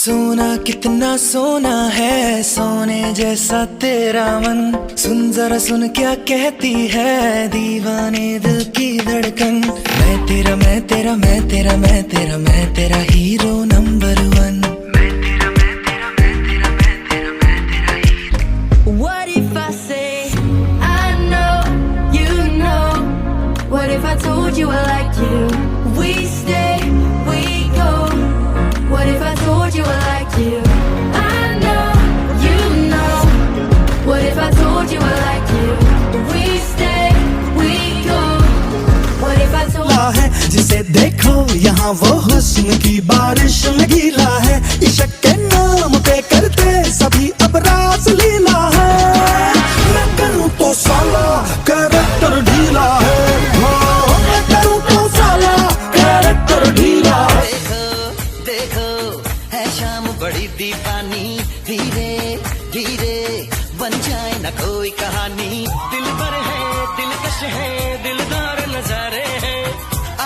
सोना कितना सोना है, सोने जैसा तेरा मन। सुन जरा सुन क्या कहती है दीवाने दिल की धड़कन। मैं तेरा मैं तेरा मैं तेरा मैं तेरा मैं तेरा हीरो नंबर 1। मैं तेरा मैं तेरा मैं तेरा मैं तेरा मैं तेरा hero. What if I say I know you know? What if I told you I like you? We stay, we go. What if I told you I like you? I know you know. What if I told you I like you? We stay, we go. What if I told you? है जिसे देखो यहाँ वो हुस्न की बारिश में गीला है। इश्क के नाम पे करते सभी अब रास लीला है। मैं करूँ तो साला कैरेक्टर ढीला है। हाँ, मैं करूँ तो साला कैरेक्टर ढीला है। देखो देखो है शाम बड़ी दीवानी, धीरे धीरे बन जाए न कोई कहानी। दिल पर है दिलकश है दिलदार नजारे हैं।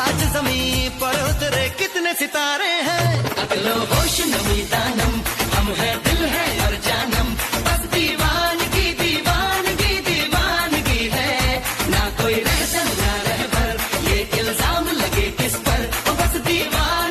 आज जमीन पर उतरे कितने सितारे हैं। अगलो होश नमी दानम हम है दिल है और जानम। बस दीवानगी दीवानगी दीवानगी है। ना कोई रहसन ना रहबर ये इल्जाम लगे किस पर। बस दीवान